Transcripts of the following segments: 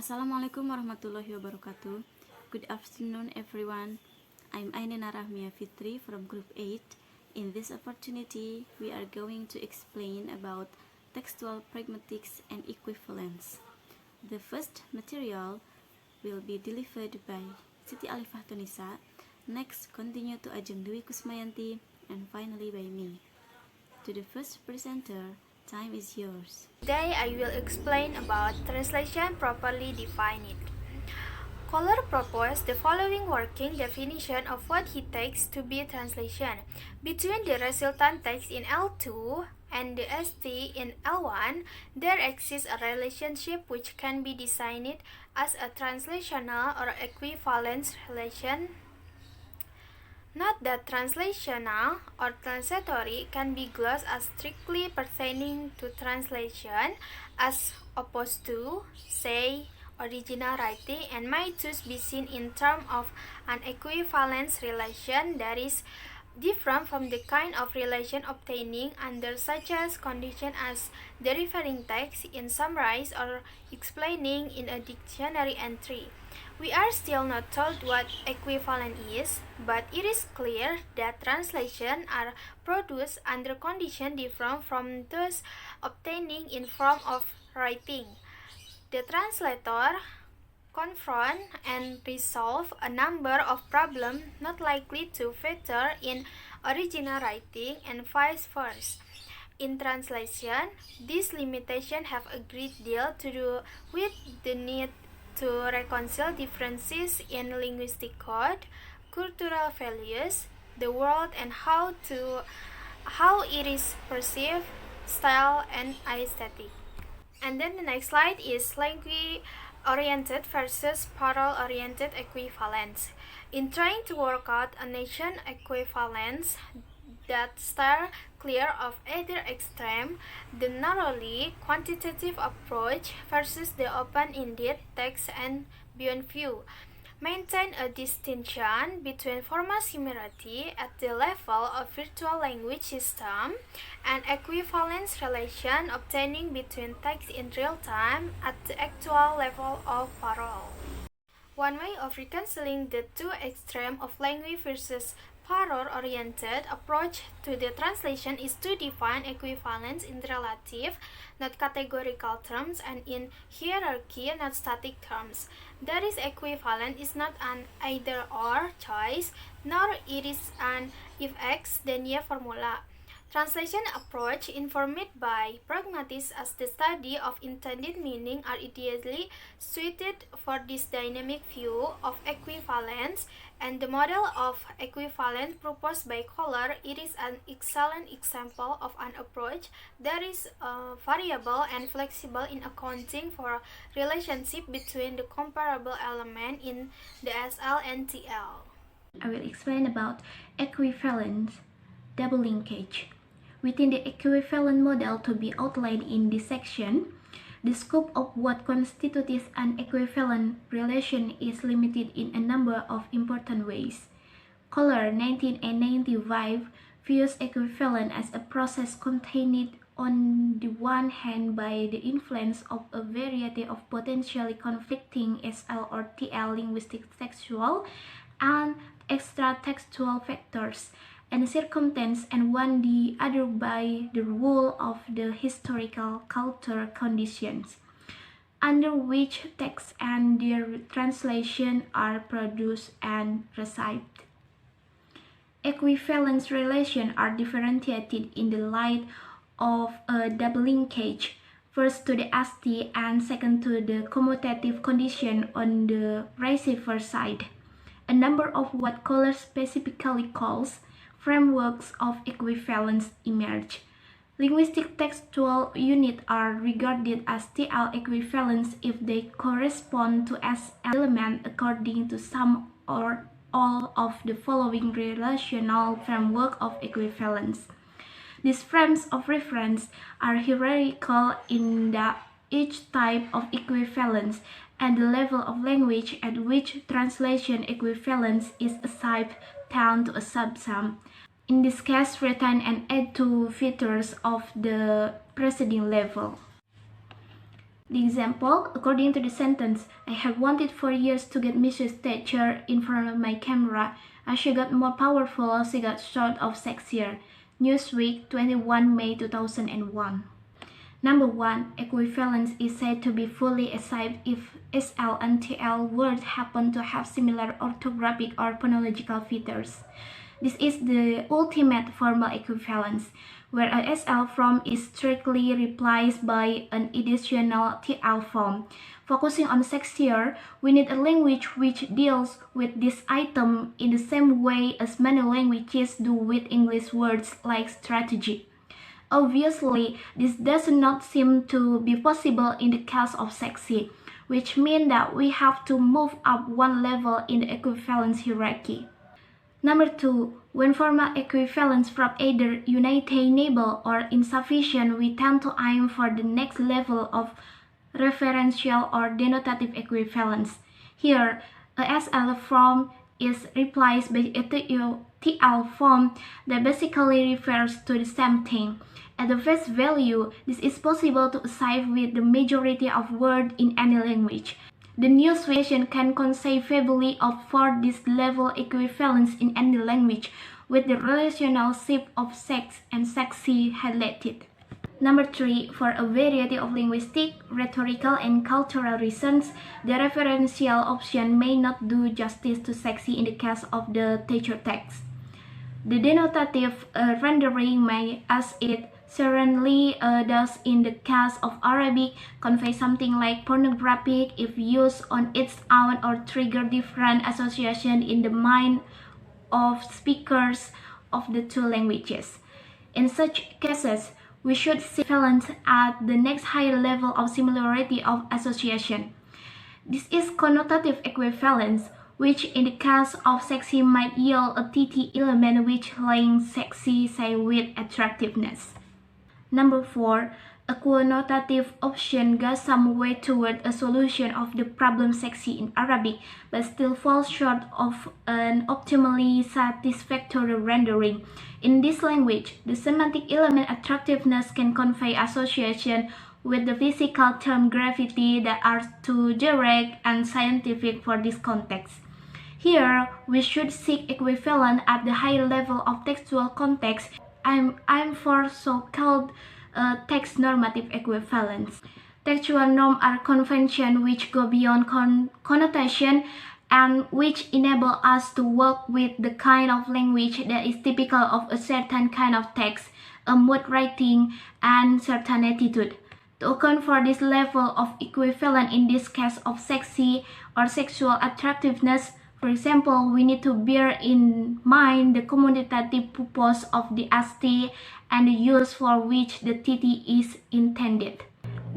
Assalamualaikum warahmatullahi wabarakatuh. Good afternoon everyone. I'm Ainena Rahmia Fitri from Group 8. In this opportunity, we are going to explain about textual pragmatics and equivalence. The first material will be delivered by Siti Alifah Tunisa. Next, continue to Ajeng Dwi Kusmayanti, and finally by me. To the first presenter, time is yours. Today I will explain about translation properly defined. Kohler proposed the following working definition of what he takes to be translation. Between the resultant text in L2 and the ST in L1, there exists a relationship which can be defined as a translational or equivalence relation. Note that translational or transitory can be glosed as strictly pertaining to translation as opposed to, say, original writing, and might thus be seen in terms of an equivalence relation that is different from the kind of relation obtaining under such as condition as the referring text in summarize or explaining in a dictionary entry. We are still not told what equivalent is, but it is clear that translations are produced under conditions different from those obtaining in form of writing. The translator confront and resolve a number of problems not likely to feature in original writing and vice versa. In translation, these limitations have a great deal to do with the need to reconcile differences in linguistic code, cultural values, the world, and how it is perceived, style, and aesthetic. And then the next slide is language-oriented versus parole-oriented equivalence. In trying to work out a nation equivalence that steer clear of either extreme, the narrowly quantitative approach versus the open-ended text and beyond view maintain a distinction between formal similarity at the level of virtual language system and equivalence relation obtaining between text in real time at the actual level of parole. One way of reconciling the two extremes of language versus parole-oriented approach to the translation is to define equivalence in relative, not categorical terms, and in hierarchy, not static terms. That is, equivalent is not an either-or choice, nor it is an if X then Y formula. Translation approach informed by pragmatics as the study of intended meaning are ideally suited for this dynamic view of equivalence, and the model of equivalence proposed by Kohler, it is an excellent example of an approach that is variable and flexible in accounting for relationship between the comparable element in the SL and TL. I will explain about equivalence, double linkage. Within the equivalent model to be outlined in this section, the scope of what constitutes an equivalent relation is limited in a number of important ways. Kohler 1995 views equivalence as a process contained on the one hand by the influence of a variety of potentially conflicting SL or TL linguistic textual and extra-textual factors and circumstance, and on the other by the rule of the historical cultural conditions under which texts and their translation are produced and received. Equivalence relations are differentiated in the light of a double linkage, first to the ST and second to the commutative condition on the receiver side. A number of what Kohler specifically calls frameworks of equivalence emerge. Linguistic textual units are regarded as TL equivalents if they correspond to S element according to some or all of the following relational framework of equivalence. These frames of reference are hierarchical in that each type of equivalence and the level of language at which translation equivalence is assigned down to a subsum. In this case, retain and add two features of the preceding level. The example, according to the sentence, I have wanted for years to get Mrs. Thatcher in front of my camera. As she got more powerful, she got sort of sexier. Newsweek, 21 May 2001. Number 1. Equivalence is said to be fully achieved if SL and TL words happen to have similar orthographic or phonological features. This is the ultimate formal equivalence, where a SL form is strictly replaced by an additional TL form. Focusing on sex here, we need a language which deals with this item in the same way as many languages do with English words like strategy. Obviously, this does not seem to be possible in the case of sexy, which means that we have to move up one level in the equivalence hierarchy. Number 2. When formal equivalence from either unattainable or insufficient, we tend to aim for the next level of referential or denotative equivalence. Here, a SL form is replaced by a TL form that basically refers to the same thing. At the face value, this is possible to achieve with the majority of words in any language. The new situation can conceivably afford this level equivalence in any language, with the relationship of sex and sexy highlighted. Number 3. For a variety of linguistic, rhetorical, and cultural reasons, the referential option may not do justice to sexy in the case of the teacher text. The denotative rendering may, as it certainly does in the case of Arabic, convey something like pornographic if used on its own or trigger different association in the mind of speakers of the two languages. In such cases, we should see equivalence at the next higher level of similarity of association. This is connotative equivalence, which in the case of sexy might yield a TT element which links sexy, say, with attractiveness. Number 4. A connotative option goes some way toward a solution of the problem sexy in Arabic, but still falls short of an optimally satisfactory rendering. In this language, the semantic element attractiveness can convey association with the physical term gravity that are too direct and scientific for this context. Here, we should seek equivalent at the higher level of textual context. I'm for so-called text normative equivalence. Textual norms are conventions which go beyond connotation and which enable us to work with the kind of language that is typical of a certain kind of text, a mood writing, and certain attitude. To account for this level of equivalent in this case of sexy or sexual attractiveness, for example, we need to bear in mind the commutative purpose of the ST and the use for which the TT is intended.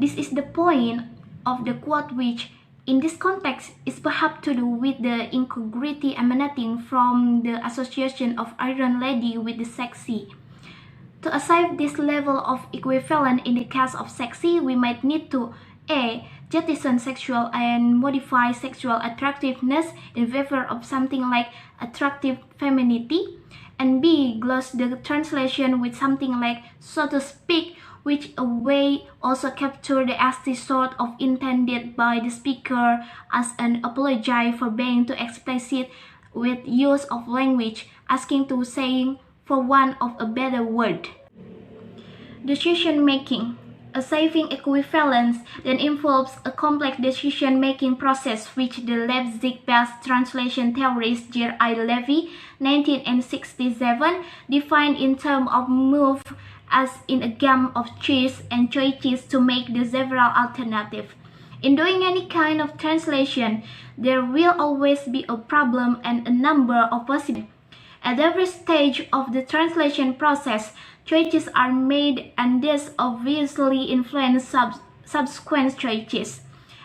This is the point of the quote which, in this context, is perhaps to do with the incongruity emanating from the association of Iron Lady with the sexy. To achieve this level of equivalence in the case of sexy, we might need to A. Jettison sexual and modify sexual attractiveness in favor of something like attractive femininity, and B. Gloss the translation with something like so to speak, which a way also capture the ST sort of intended by the speaker as an apology for being too explicit with use of language, asking to saying for want of a better word. Decision making. A saving equivalence then involves a complex decision-making process which the Leipzig-based translation theorist J.I. Levy, 1967, defined in terms of move as in a game of chess and choices to make the several alternatives. In doing any kind of translation, there will always be a problem and a number of possibilities. At every stage of the translation process, choices are made and this obviously influence subsequent choices.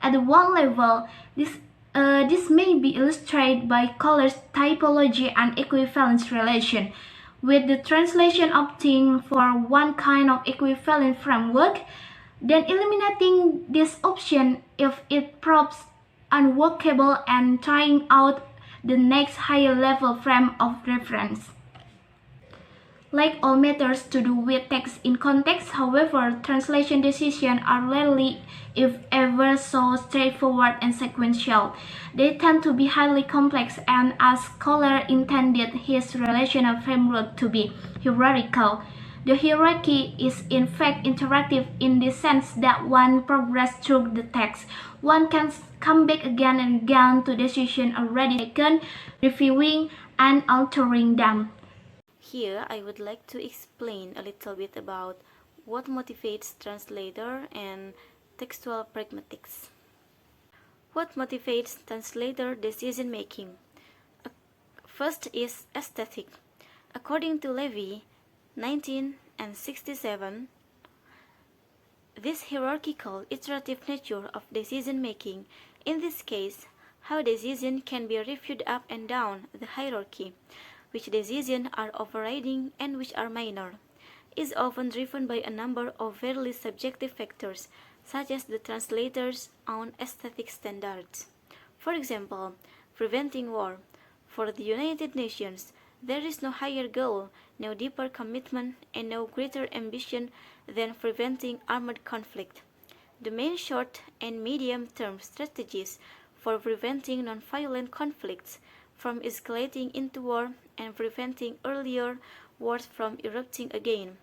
At one level, this may be illustrated by colors typology and equivalence relation, with the translation opting for one kind of equivalent framework, then eliminating this option if it proves unworkable and trying out the next higher level frame of reference. Like all matters to do with text in context, however, translation decisions are rarely, if ever, so straightforward and sequential. They tend to be highly complex and, as Scholar intended his relational framework to be, hierarchical. The hierarchy is in fact interactive in the sense that one progresses through the text. One can come back again and again to decisions already taken, reviewing and altering them. Here, I would like to explain a little bit about what motivates translator and textual pragmatics. What motivates translator decision making? First is aesthetic. According to Levy, 1967, this hierarchical, iterative nature of decision making, in this case, how decisions can be reviewed up and down the hierarchy, which decisions are overriding and which are minor, is often driven by a number of fairly subjective factors, such as the translator's own aesthetic standards. For example, preventing war. For the United Nations, there is no higher goal, no deeper commitment, and no greater ambition than preventing armed conflict. The main short and medium-term strategies for preventing non-violent conflicts from escalating into war and preventing earlier wars from erupting again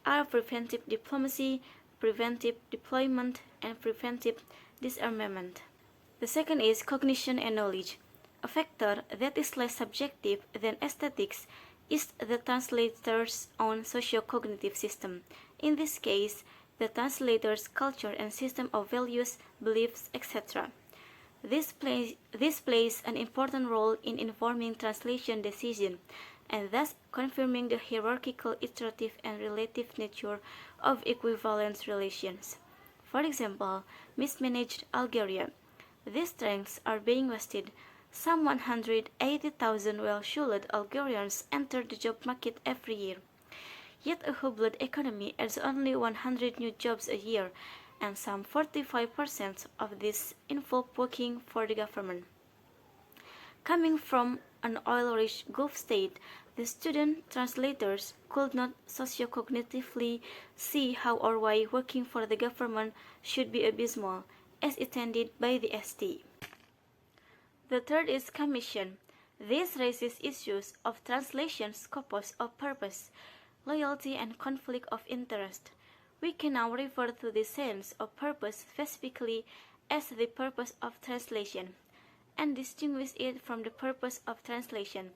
are preventive diplomacy, preventive deployment, and preventive disarmament. The second is cognition and knowledge. A factor that is less subjective than aesthetics is the translator's own socio-cognitive system. In this case, the translator's culture and system of values, beliefs, etc. This plays an important role in informing translation decision and thus confirming the hierarchical, iterative, and relative nature of equivalence relations. For example, mismanaged Algeria. These strengths are being wasted. Some 180,000 well-schoolled Algerians enter the job market every year. Yet a whole-blood economy adds only 100 new jobs a year, and some 45% of these involve working for the government. Coming from an oil-rich Gulf state, the student translators could not socio-cognitively see how or why working for the government should be abysmal, as intended by the ST. The third is commission. This raises issues of translation, scopus of purpose, loyalty, and conflict of interest. We can now refer to the sense of purpose specifically as the purpose of translation, and distinguish it from the purpose of translation,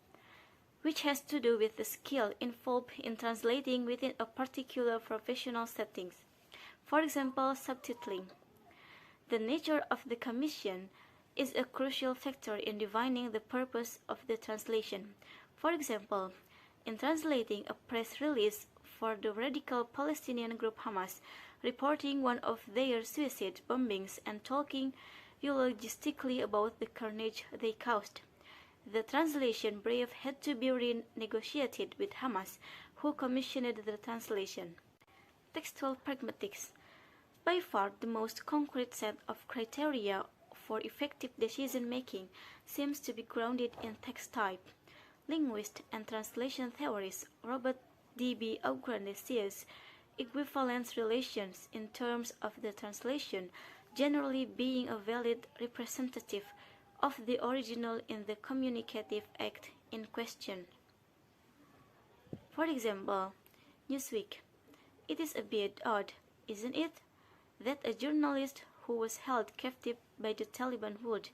which has to do with the skill involved in translating within a particular professional setting. For example, subtitling. The nature of the commission is a crucial factor in defining the purpose of the translation. For example, in translating a press release for the radical Palestinian group Hamas, reporting one of their suicide bombings and talking eulogistically about the carnage they caused, the translation brief had to be renegotiated with Hamas, who commissioned the translation. Textual pragmatics. By far the most concrete set of criteria for effective decision-making seems to be grounded in text type. Linguist and translation theorist Robert D.B. Augrande sees equivalence relations in terms of the translation generally being a valid representative of the original in the communicative act in question. For example, Newsweek. It is a bit odd, isn't it, that a journalist who was held captive by the Taliban would,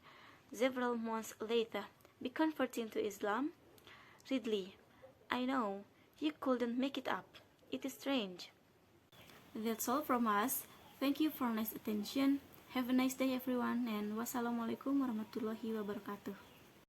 several months later, be converting to Islam? Ridley, I know, you couldn't make it up. It is strange. That's all from us. Thank you for nice attention. Have a nice day everyone, and wassalamualaikum warahmatullahi wabarakatuh.